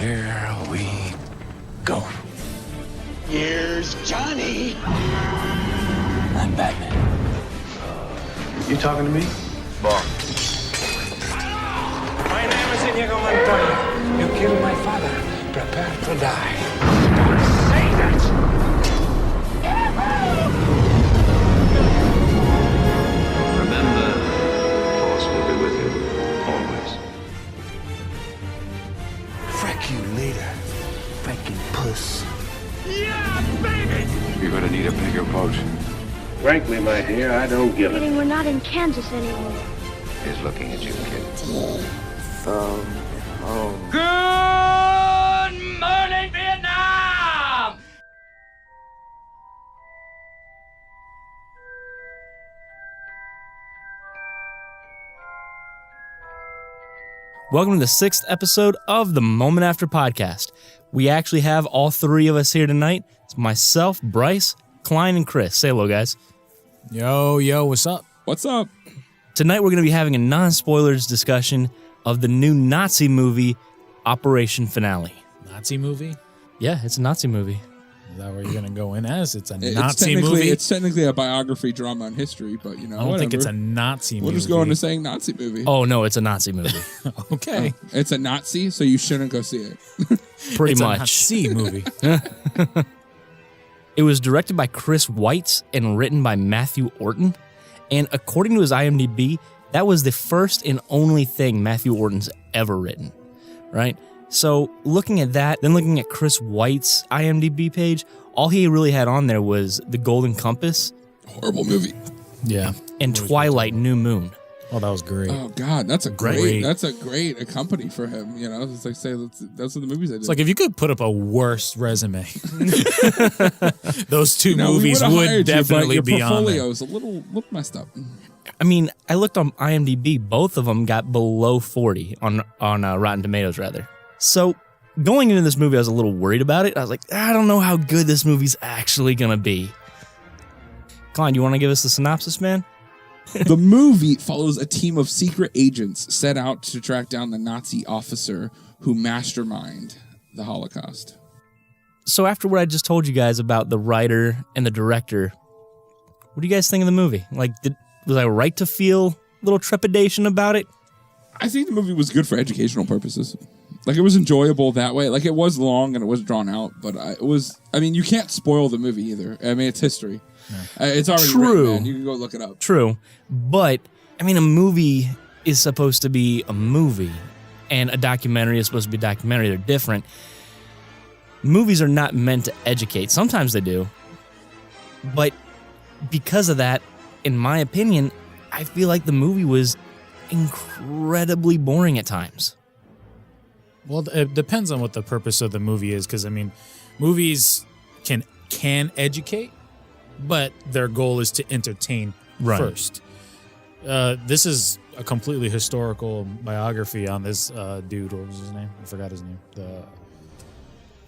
Here we go. Here's Johnny. I'm Batman. You talking to me? Bon. My name is Inigo Montoya. You killed my father. Prepare to die. Don't say that! Remember, the Force will be with you, always. Frack you later, fucking puss. Yeah, baby! You're gonna need a bigger boat. Frankly, my dear, I don't give it. We're not in Kansas anymore. He's looking at you, kid. From home. Good morning, Vietnam! Welcome to the 6th episode of the Moment After podcast. We actually have all three of us here tonight. It's myself, Bryce, Kline, and Chris. Say hello, guys. Yo, what's up? What's up? Tonight we're going to be having a non-spoilers discussion of the new Nazi movie, Operation Finale. Nazi movie? Yeah, it's a Nazi movie. Is that where you're going to go in as? It's a Nazi movie? It's technically a biography drama on history, but you know, I don't think it's a Nazi movie. We'll just go into saying Nazi movie. Oh, no, it's a Nazi movie. Okay. It's a Nazi, so you shouldn't go see it. Pretty It's much. a Nazi movie. It was directed by Chris Weitz and written by Matthew Orton. And according to his IMDb, that was the first and only thing Matthew Orton's ever written, right? So looking at that, then looking at Chris Weitz' IMDb page, all he really had on there was The Golden Compass Horrible movie. Yeah. and Twilight New Moon. Oh, that was great. Oh God, that's a Great. great. That's a great company for him. You know, it's like say that's what the movies I did. It's like if you could put up a worse resume, those two You know, we movies would've would hired you, but definitely your be on there. portfolio is a little messed up. I mean, I looked on IMDb, both of them got below 40 on Rotten Tomatoes, rather. So going into this movie, I was a little worried about it. I was like, I don't know how good this movie's actually going to be. Kline, you want to give us the synopsis, man? The movie follows a team of secret agents set out to track down the Nazi officer who masterminded the Holocaust. So after what I just told you guys about the writer and the director, what do you guys think of the movie? Like, was I right to feel a little trepidation about it? I think the movie was good for educational purposes. Like, it was enjoyable that way. Like, it was long and it was drawn out, but it was... I mean, you can't spoil the movie either. I mean, it's history. Yeah. It's already True. written, man. You can go look it up. True, but, I mean, a movie is supposed to be a movie, and a documentary is supposed to be a documentary. They're different. Movies are not meant to educate. Sometimes they do, but because of that, in my opinion, I feel like the movie was incredibly boring at times. Well, it depends on what the purpose of the movie is, because, I mean, movies can educate, but their goal is to entertain first. This is a completely historical biography on this dude. What was his name? I forgot his name.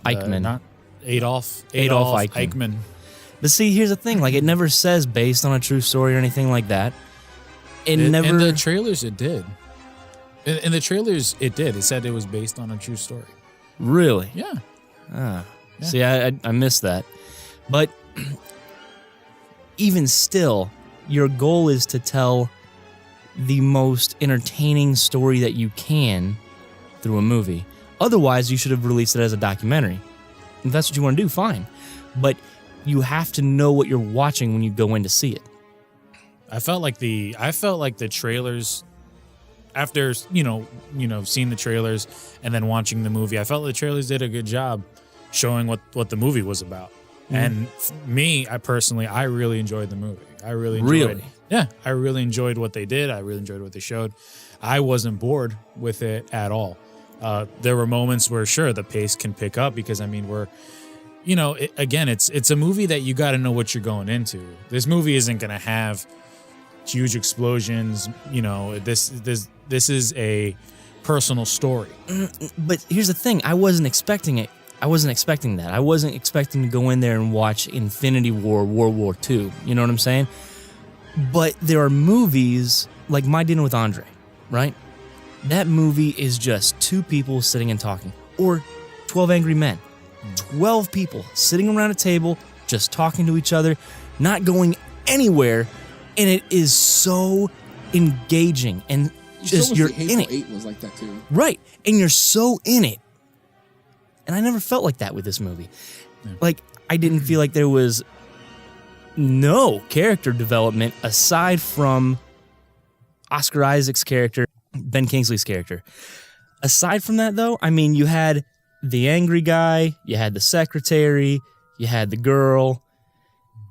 Eichmann. Not Adolf Eichmann. But see, here's the thing. Like, it never says based on a true story or anything like that. In the trailers, it did. In the trailers, it did. It said it was based on a true story. Really? Yeah. Yeah. See, I missed that. But even still, your goal is to tell the most entertaining story that you can through a movie. Otherwise, you should have released it as a documentary. If that's what you want to do, fine. But you have to know what you're watching when you go in to see it. I felt like the trailers, after seeing the trailers and then watching the movie, I felt the trailers did a good job showing what the movie was about. And me, I really enjoyed the movie. I really enjoyed. Yeah, I really enjoyed what they did. I really enjoyed what they showed. I wasn't bored with it at all. There were moments where, sure, the pace can pick up because, I mean, it's a movie that you got to know what you're going into. This movie isn't going to have huge explosions. This is a personal story. But here's the thing. I wasn't expecting it. I wasn't expecting that. I wasn't expecting to go in there and watch Infinity War, World War II. You know what I'm saying? But there are movies like My Dinner with Andre, right? That movie is just two people sitting and talking. Or 12 Angry Men. 12 people sitting around a table, just talking to each other, not going anywhere, and it is so engaging and just you're in it. 8 was like that too. Right, and you're so in it. And I never felt like that with this movie. Like, I didn't feel like there was no character development aside from Oscar Isaac's character, Ben Kingsley's character. Aside from that, though, I mean, you had the angry guy, you had the secretary, you had the girl,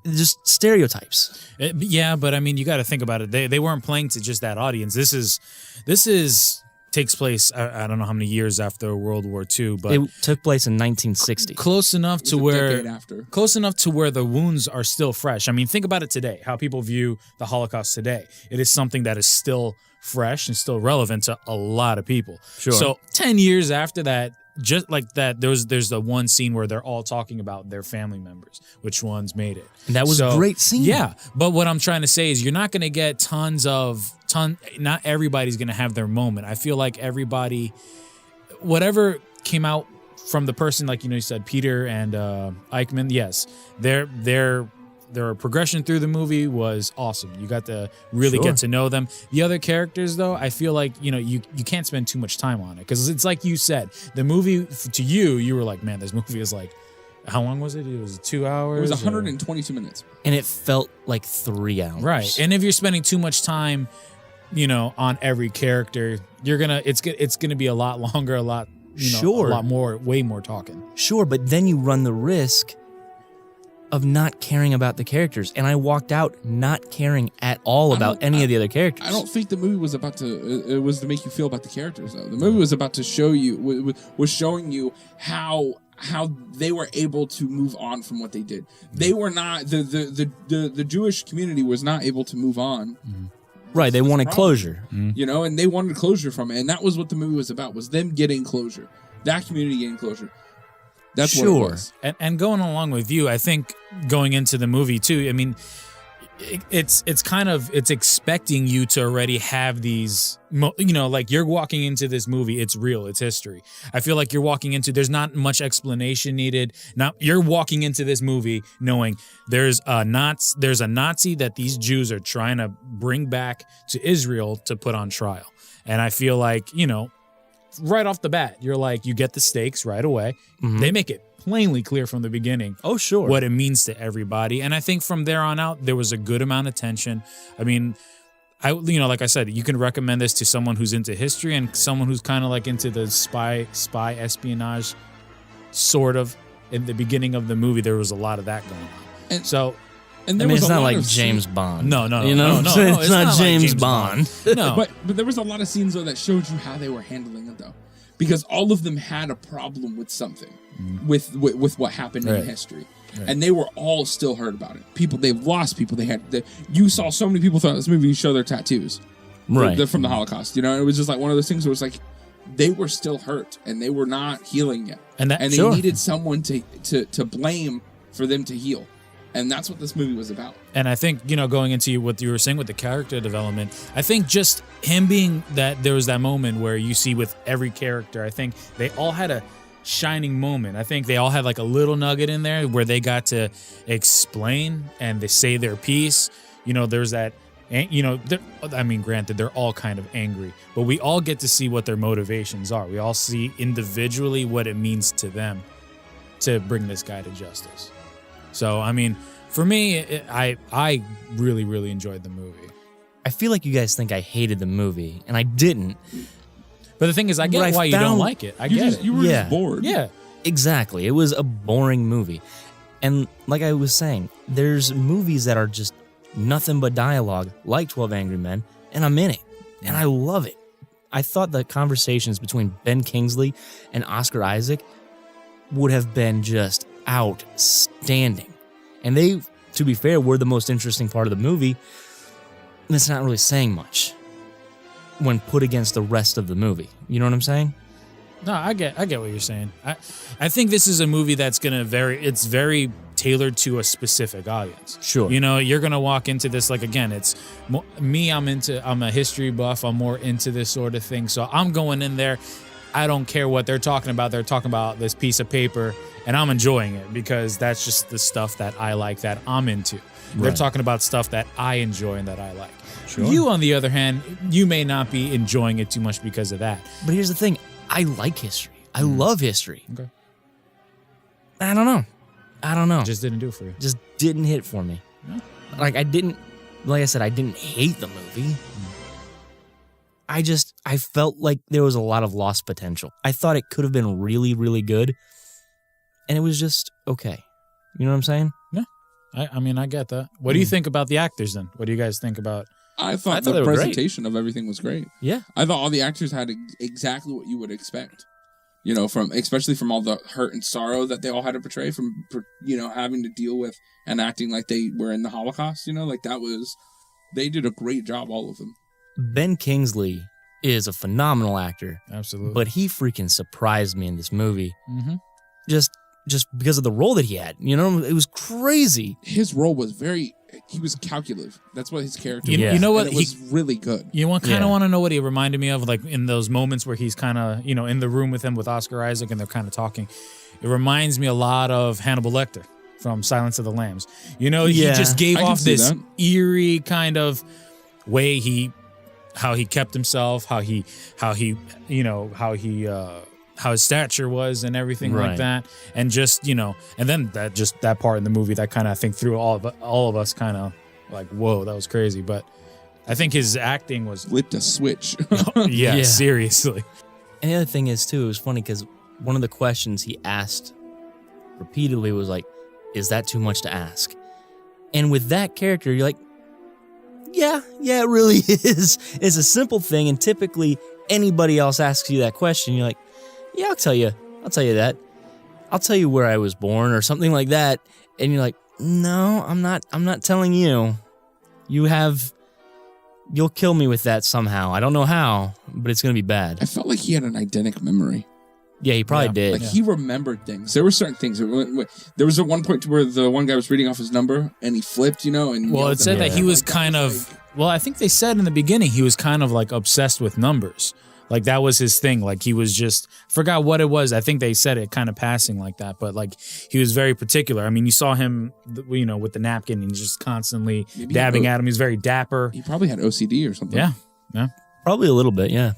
just stereotypes. Yeah, but I mean, you got to think about it. They weren't playing to just that audience. This takes place, I don't know how many years after World War II, but It took place in 1960. close enough to a where decade after. close enough to where the wounds are still fresh. I mean, think about it today, how people view the Holocaust today. It is something that is still fresh and still relevant to a lot of people. Sure. So 10 years after that, just like that, there's the one scene where they're all talking about their family members, which ones made it. And that was a great scene. Yeah, but what I'm trying to say is you're not going to get not everybody's going to have their moment. I feel like everybody, whatever came out from the person, like, you said, Peter and Eichmann, yes, their progression through the movie was awesome. You got to really get to know them. The other characters, though, I feel like, you can't spend too much time on it because it's like you said, the movie, to you were like, man, this movie is like, how long was it? It was 2 hours? It was 122 minutes. And it felt like 3 hours. Right. And if you're spending too much time, on every character, it's gonna be a lot longer, a lot, Sure. a lot more, way more talking. Sure, but then you run the risk of not caring about the characters. And I walked out not caring at all about any of the other characters. I don't think the movie was about to. It was to make you feel about the characters, though. The movie was about to show you, was showing you how they were able to move on from what they did. They were not the Jewish community was not able to move on. Right, they wanted closure. And they wanted closure from it, and that was what the movie was about. Was them getting closure, that community getting closure. That's what it was. And going along with you, I think going into the movie too, I mean, it's expecting you to already have these, like you're walking into this movie, it's real, it's history. I feel like you're walking into, there's not much explanation needed. Now you're walking into this movie knowing there's a Nazi that these Jews are trying to bring back to Israel to put on trial. And I feel like, right off the bat, you're like, you get the stakes right away. They make it plainly clear from the beginning. Oh, sure. What it means to everybody. And I think from there on out, there was a good amount of tension. I mean, like I said, you can recommend this to someone who's into history and someone who's kind of like into the spy espionage, sort of. In the beginning of the movie, there was a lot of that going on. And I mean, it's not like James Bond. No, it's not James Bond. No, but there was a lot of scenes though that showed you how they were handling it though, because all of them had a problem with something, with what happened in history, and they were all still hurt about it. They lost people. You saw so many people throughout this movie show their tattoos, right, from the Holocaust. It was just like one of those things where it's like they were still hurt and they were not healing yet, and they needed someone to blame for them to heal. And that's what this movie was about. And I think, going into what you were saying with the character development, I think just him being that there was that moment where you see with every character, I think they all had a shining moment. I think they all had like a little nugget in there where they got to explain and they say their piece. There's that, granted, they're all kind of angry, but we all get to see what their motivations are. We all see individually what it means to them to bring this guy to justice. So, I mean, for me, I really, really enjoyed the movie. I feel like you guys think I hated the movie, and I didn't. But the thing is, I get why you don't like it. I get it. You were just bored. Yeah. Exactly. It was a boring movie. And like I was saying, there's movies that are just nothing but dialogue, like 12 Angry Men, and I'm in it. And I love it. I thought the conversations between Ben Kingsley and Oscar Isaac would have been just outstanding. And they, to be fair, were the most interesting part of the movie. And it's not really saying much when put against the rest of the movie. You know what I'm saying? No, I get what you're saying. I think this is a movie that's it's very tailored to a specific audience. Sure. You're gonna walk into this like, again, it's me. I'm a history buff. I'm more into this sort of thing. So I'm going in there. I don't care what they're talking about. They're talking about this piece of paper, and I'm enjoying it because that's just the stuff that I like, that I'm into. They're talking about stuff that I enjoy and that I like. Sure. You, on the other hand, you may not be enjoying it too much because of that. But here's the thing. I like history. I love history. Okay. I don't know. Just didn't do it for you. Just didn't hit for me. No. Like I said, I didn't hate the movie. I felt like there was a lot of lost potential. I thought it could have been really, really good. And it was just okay. You know what I'm saying? Yeah. I mean, I get that. What do you think about the actors then? What do you guys think about? I thought the presentation of everything was great. Yeah. I thought all the actors had exactly what you would expect. You know, especially from all the hurt and sorrow that they all had to portray, from, you know, having to deal with and acting like they were in the Holocaust, you know, like they did a great job, all of them. Ben Kingsley is a phenomenal actor. Absolutely. But he freaking surprised me in this movie. Mm-hmm. Just because of the role that he had. You know, it was crazy. His role was he was calculative. That's what his character was. You know what? And it was really good. You kind of want to know what he reminded me of, like in those moments where he's kind of, you know, in the room with him with Oscar Isaac and they're kind of talking. It reminds me a lot of Hannibal Lecter from Silence of the Lambs. You know, he just gave off this eerie kind of way how he kept himself, how his stature was and everything like that. And just, you know, and then that part in the movie that kind of, I think, threw all of us kind of like, whoa, that was crazy. But I think his acting was flipped a switch. yeah, seriously. And the other thing is, too, it was funny because one of the questions he asked repeatedly was like, is that too much to ask? And with that character, you're like, yeah, it really is. It's a simple thing. And typically anybody else asks you that question, you're like, yeah, I'll tell you that. I'll tell you where I was born or something like that. And you're like, no, I'm not telling you. You'll kill me with that somehow. I don't know how, but it's going to be bad. I felt like he had an eidetic memory. Yeah, he probably did. Like he remembered things. There were certain things. There was at one point where the one guy was reading off his number and he flipped, you know. And well, it said that he was kind of. Well, I think they said in the beginning he was kind of like obsessed with numbers. Like that was his thing. Like he was just forgot what it was. I think they said it kind of passing like that, but like he was very particular. I mean, you saw him, you know, with the napkin and just constantly dabbing at him. He was very dapper. He probably had OCD or something. Yeah, probably a little bit. Yeah.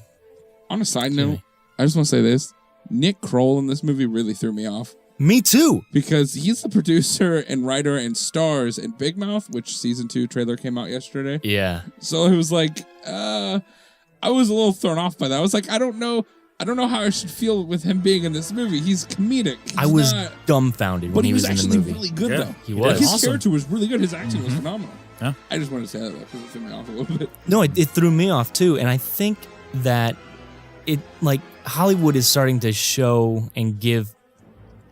On a side note, I just want to say this: Nick Kroll in this movie really threw me off. Me too. Because he's the producer and writer and stars in Big Mouth, which season 2 trailer came out yesterday. Yeah. So it was like, I was a little thrown off by that. I was like, I don't know how I should feel with him being in this movie. He's comedic. I was dumbfounded when he was in the movie. Really good though. He was. His character was really good. His acting was phenomenal. Yeah. I just wanted to say that because it threw me off a little bit. No, it threw me off too, and I think that Hollywood is starting to show and give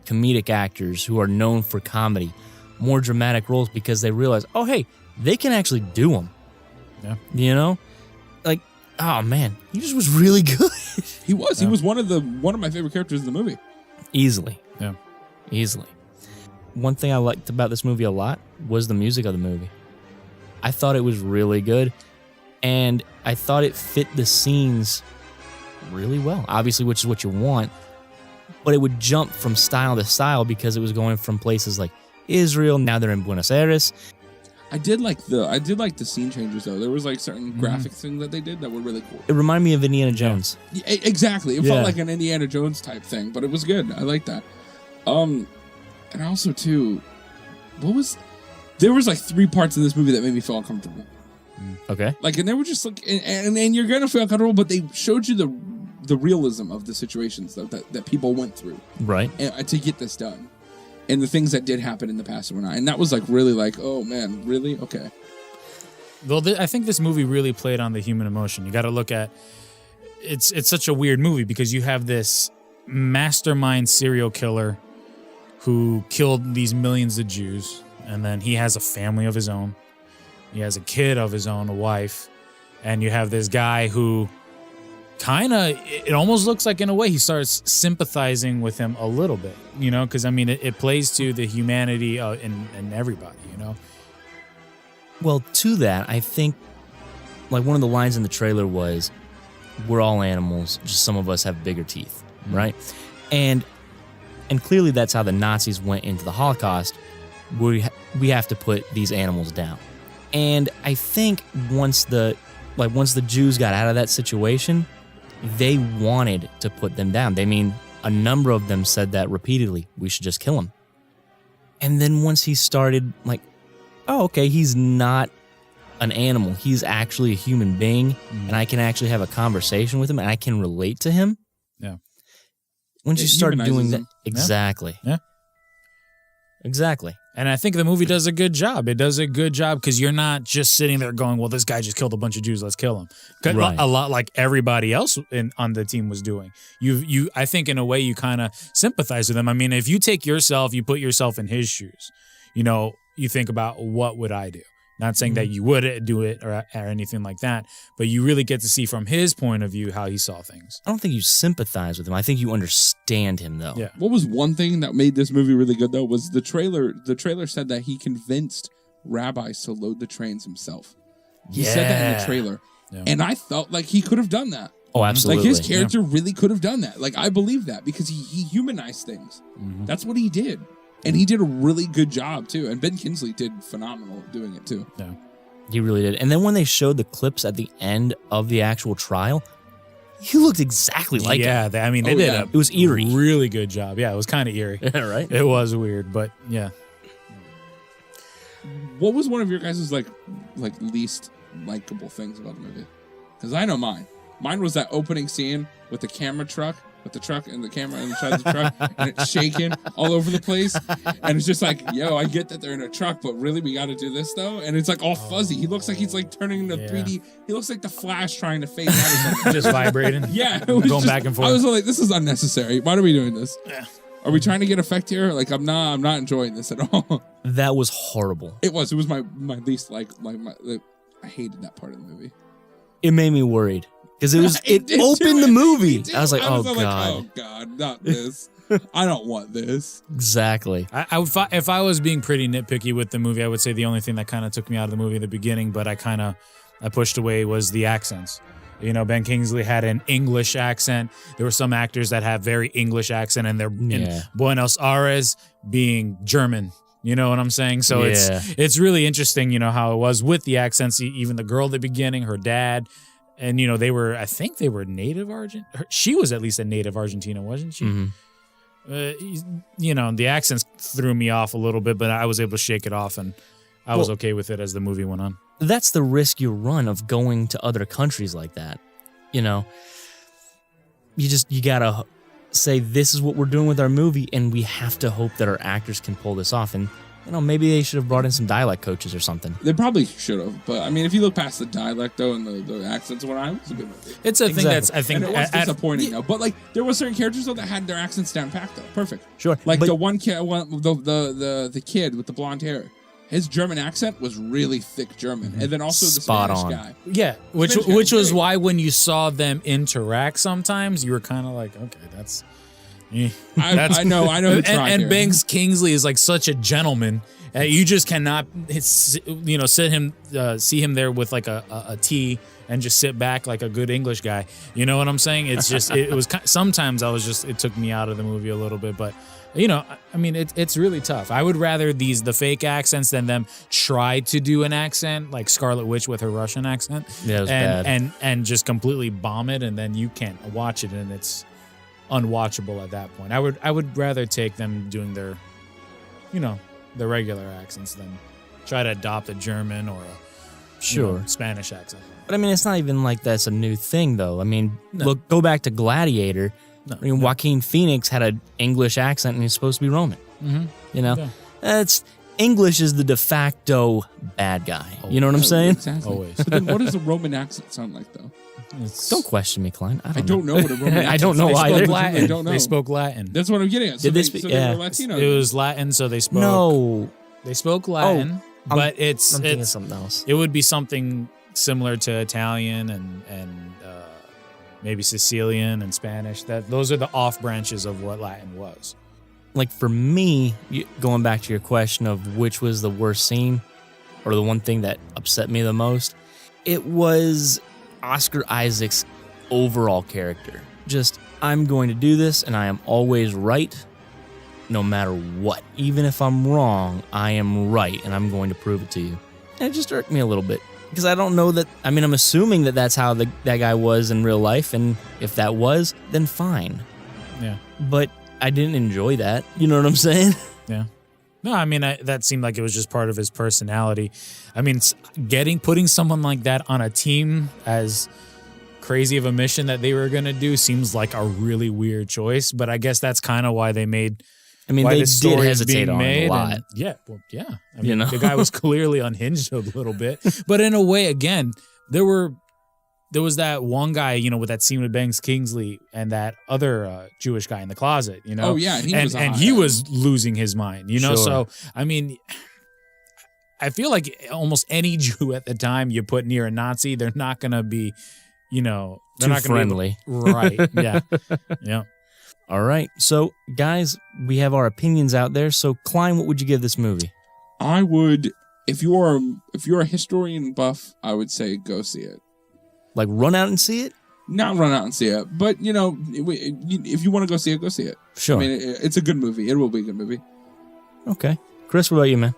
comedic actors who are known for comedy more dramatic roles because they realize, oh hey, they can actually do them. Yeah. You know, like. Oh man, he just was really good. He was. Yeah. He was one of my favorite characters in the movie. Easily. Yeah. Easily. One thing I liked about this movie a lot was the music of the movie. I thought it was really good, and I thought it fit the scenes really well. Obviously, which is what you want, but it would jump from style to style because it was going from places like Israel. Now they're in Buenos Aires. I did like the scene changes though. There was like certain graphic things that they did that were really cool. It reminded me of Indiana Jones. Yeah, exactly. It felt like an Indiana Jones type thing, but it was good. I like that. And also too, there was like 3 parts in this movie that made me feel uncomfortable. Okay. Like, and they were just like, and you're gonna feel uncomfortable, but they showed you the realism of the situations that people went through, right, to get this done. And the things that did happen in the past were not. And that was like really like, oh man, really? Okay. Well, I think this movie really played on the human emotion. You got to look at, it's such a weird movie because you have this mastermind serial killer who killed these millions of Jews. And then he has a family of his own. He has a kid of his own, a wife. And you have this guy who kind of, it almost looks like in a way he starts sympathizing with him a little bit, you know, because I mean it plays to the humanity in everybody, you know. Well, to that, I think like one of the lines in the trailer was, we're all animals, just some of us have bigger teeth, right? And clearly that's how the Nazis went into the Holocaust. We have to put these animals down. And I think once the Jews got out of that situation, they wanted to put them down. A number of them said that repeatedly. We should just kill him. And then once he started oh, okay, he's not an animal. He's actually a human being, and I can actually have a conversation with him, and I can relate to him. Yeah. Once you start doing that, him. exactly. Yeah. Exactly. And I think the movie does a good job. It does a good job because you're not just sitting there going, well, this guy just killed a bunch of Jews, let's kill him. Right. A lot like everybody else on the team was doing. I think in a way you kind of sympathize with them. I mean, if you take yourself, you put yourself in his shoes, you think about what would I do? Not saying that you would do it or anything like that, but you really get to see from his point of view how he saw things. I don't think you sympathize with him. I think you understand him, though. Yeah. What was one thing that made this movie really good, though, was the trailer. The trailer said that he convinced rabbis to load the trains himself. He said that in the trailer. Yeah. And I felt like he could have done that. Oh, absolutely. Like, his character really could have done that. Like, I believe that because he humanized things. That's what he did. And he did a really good job, too. And Ben Kingsley did phenomenal doing it, too. Yeah. He really did. And then when they showed the clips at the end of the actual trial, he looked exactly like him. They did It was eerie. really good job. Yeah, it was kind of eerie. Yeah, right? It was weird, but yeah. What was one of your guys' like least likable things about the movie? Because I know mine. Mine was that opening scene with the camera truck, with the truck and the camera inside the truck, and it's shaking all over the place. And it's just like, yo, I get that they're in a truck, but really we got to do this though? And it's like all fuzzy. He looks like he's like turning into 3D. He looks like the Flash trying to phase out or something. Just vibrating. Yeah. Going back and forth. I was like, this is unnecessary. Why are we doing this? Yeah. Are we trying to get effect here? Like, I'm not enjoying this at all. That was horrible. It was my least I hated that part of the the movie. It made me worried. Because it did opened too. the movie. It I was like, did. oh, like, God. oh, God, not this. I don't want this. Exactly. I would, if I was being pretty nitpicky with the movie, I would say the only thing that kind of took me out of the movie at the beginning, but I pushed away was the accents. Ben Kingsley had an English accent. There were some actors that have very English accent, and they're in Buenos Aires being German. You know what I'm saying? So it's really interesting, how it was with the accents. Even the girl at the beginning, her dad. And, I think they were native Argentine. She was at least a native Argentina, wasn't she? Mm-hmm. The accents threw me off a little bit, but I was able to shake it off, and I was okay with it as the movie went on. That's the risk you run of going to other countries like that. You gotta say, this is what we're doing with our movie, and we have to hope that our actors can pull this off. And, maybe they should have brought in some dialect coaches or something. They probably should have. But, I mean, if you look past the dialect, though, and the accents, it was a good movie. It's a thing that's, I think... And it was disappointing, though. But, there were certain characters, though, that had their accents down packed, though. Perfect. Sure. Like, the one kid, the kid with the blonde hair. His German accent was really thick German. And then also the Spanish guy. Yeah, which was why when you saw them interact sometimes, you were kind of like, okay, that's... I know. And Ben Kingsley is like such a gentleman. You just cannot, see him there with like a tea and just sit back like a good English guy. You know what I'm saying? It's just it was sometimes it took me out of the movie a little bit, but it's really tough. I would rather the fake accents than them try to do an accent like Scarlet Witch with her Russian accent. Yeah, it was bad. And just completely bomb it, and then you can't watch it, and it's unwatchable at that point. I would rather take them doing their, the regular accents than try to adopt a German or a Spanish accent. But it's not even like that's a new thing, though. Look, go back to Gladiator. Joaquin Phoenix had an English accent, and he's supposed to be Roman. That's English is the de facto bad guy. You know what I'm saying? Exactly. Always. But then, what does a Roman accent sound like, though? Don't question me, Kline. I don't know what a Roman accent I don't know sounds either. like. I don't know. They spoke Latin. That's what I'm getting at. So Did they speak? They Yeah. were Latino. It was Latin, so they spoke. No. They spoke Latin, but I'm thinking something else. It would be something similar to Italian and maybe Sicilian and Spanish. Those are the off branches of what Latin was. Like for me, going back to your question of which was the worst scene or the one thing that upset me the most, it was Oscar Isaac's overall character. Just, I'm going to do this, and I am always right, no matter what. Even if I'm wrong, I am right, and I'm going to prove it to you. And it just irked me a little bit. Because I don't know that, I mean, I'm assuming that that's how that guy was in real life, and if that was, then fine. Yeah. But I didn't enjoy that. You know what I'm saying? Yeah. No, I mean, that seemed like it was just part of his personality. I mean, putting someone like that on a team as crazy of a mission that they were going to do seems like a really weird choice, but I guess that's kind of why they made... I mean, they did hesitate on it a lot. I mean, the guy was clearly unhinged a little bit. But in a way, again, there was that one guy, you know, with that scene with Ben Kingsley and that other Jewish guy in the closet, you know? Oh, yeah. And he was losing his mind, you know? Sure. So, I mean, I feel like almost any Jew at the time you put near a Nazi, they're not going to be, you know... They're too not gonna friendly. Right, yeah. Yeah. All right. So, guys, we have our opinions out there. So, Kline, what would you give this movie? I would, if you're a historian buff, I would say go see it. Like, run out and see it? Not run out and see it, but, you know, if you want to go see it, go see it. Sure. I mean, it's a good movie. It will be a good movie. Okay. Chris, what about you, man?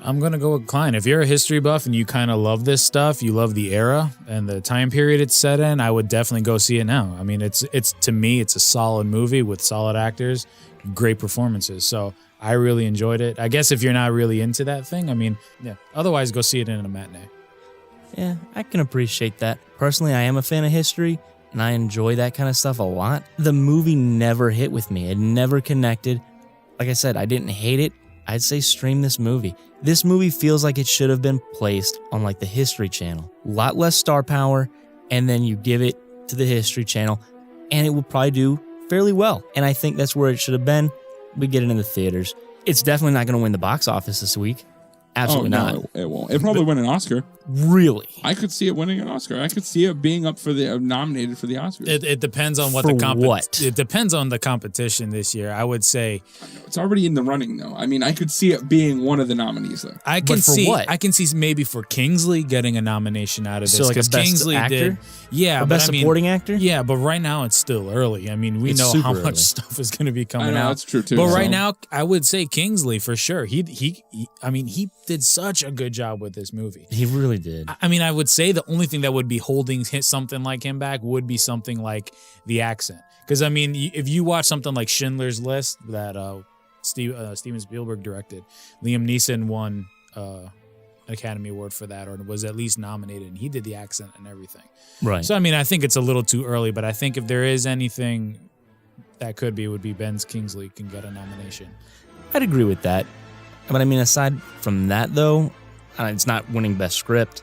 I'm going to go with Kline. If you're a history buff and you kind of love this stuff, you love the era and the time period it's set in, I would definitely go see it now. I mean, it's to me, it's a solid movie with solid actors, great performances. So I really enjoyed it. I guess if you're not really into that thing, I mean, yeah. Otherwise, go see it in a matinee. Yeah, I can appreciate that. Personally, I am a fan of history, and I enjoy that kind of stuff a lot. The movie never hit with me. It never connected. Like I said, I didn't hate it. I'd say stream this movie. This movie feels like it should have been placed on like the History Channel. A lot less star power, and then you give it to the History Channel, and it will probably do fairly well. And I think that's where it should have been. We get it in the theaters. It's definitely not going to win the box office this week. Absolutely not. No, it won't. It probably win an Oscar. Really? I could see it winning an Oscar. I could see it being up for the nominated for the Oscars. It depends on what For the what? It depends on the competition this year. I would say It's already in the running, though. I mean, I could see it being one of the nominees, though. I can But for see what? I can see maybe for Kingsley getting a nomination out of this So like a because best Kingsley actor? did. Yeah, Or but best I mean, supporting actor? Yeah, but right now it's still early. I mean, we It's know super how much early. stuff is going to be I coming know, out. that's true, too. But so- right now, I would say Kingsley for sure. He I mean, he did such a good job with this movie. He really did. I mean, I would say the only thing that would be holding something like him back would be something like the accent. Because, I mean, if you watch something like Schindler's List that Steven Spielberg directed, Liam Neeson won an Academy Award for that, or was at least nominated, and he did the accent and everything. Right. So, I mean, I think it's a little too early, but I think if there is anything that could be, it would be Ben Kingsley can get a nomination. I'd agree with that. But I mean, aside from that, though, it's not winning best script.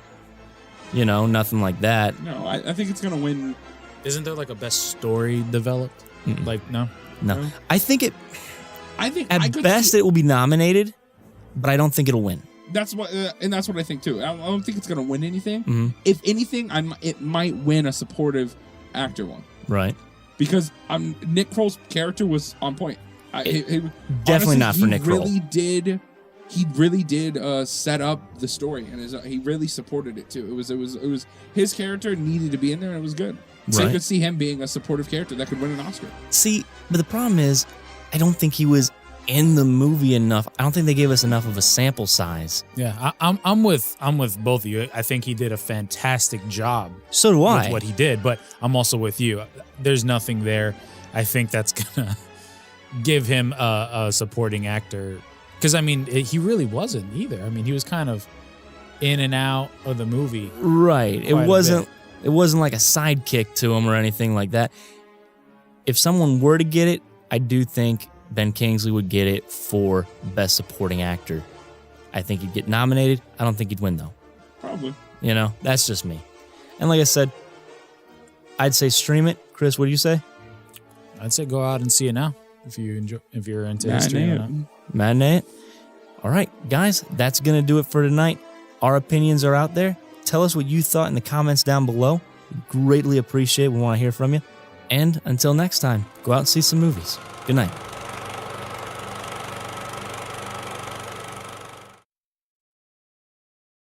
You know, nothing like that. No, I think it's going to win. Isn't there like a best story developed? Mm-mm. Like, no? No. I think it, I think at I could best, see- it will be nominated, but I don't think it'll win. That's what, and that's what I think too. I don't think it's going to win anything. Mhm. If anything, it might win a supportive actor one Right. because Nick Kroll's character was on point. Definitely honestly, not for Nick Kroll. He really did set up the story, and he really supported it too. It was his character needed to be in there, and it was good. So I Right. could see him being a supportive character that could win an Oscar. See, but the problem is, I don't think he was in the movie enough. I don't think they gave us enough of a sample size. Yeah, I'm with both of you. I think he did a fantastic job So do I. with what he did, but I'm also with you. There's nothing there. I think that's gonna give him a supporting actor because I mean he really wasn't either. I mean he was kind of in and out of the movie. Right. Quite a It wasn't like a sidekick to him or anything like that. If someone were to get it, I do think Ben Kingsley would get it for Best Supporting Actor. I think he'd get nominated. I don't think he'd win, though. Probably. You know, that's just me. And like I said, I'd say stream it. Chris, what do you say? I'd say go out and see it now if you're into history. Matinee or it. not. Matinee it. All right, guys, that's going to do it for tonight. Our opinions are out there. Tell us what you thought in the comments down below. We greatly appreciate it. We want to hear from you. And until next time, go out and see some movies. Good night.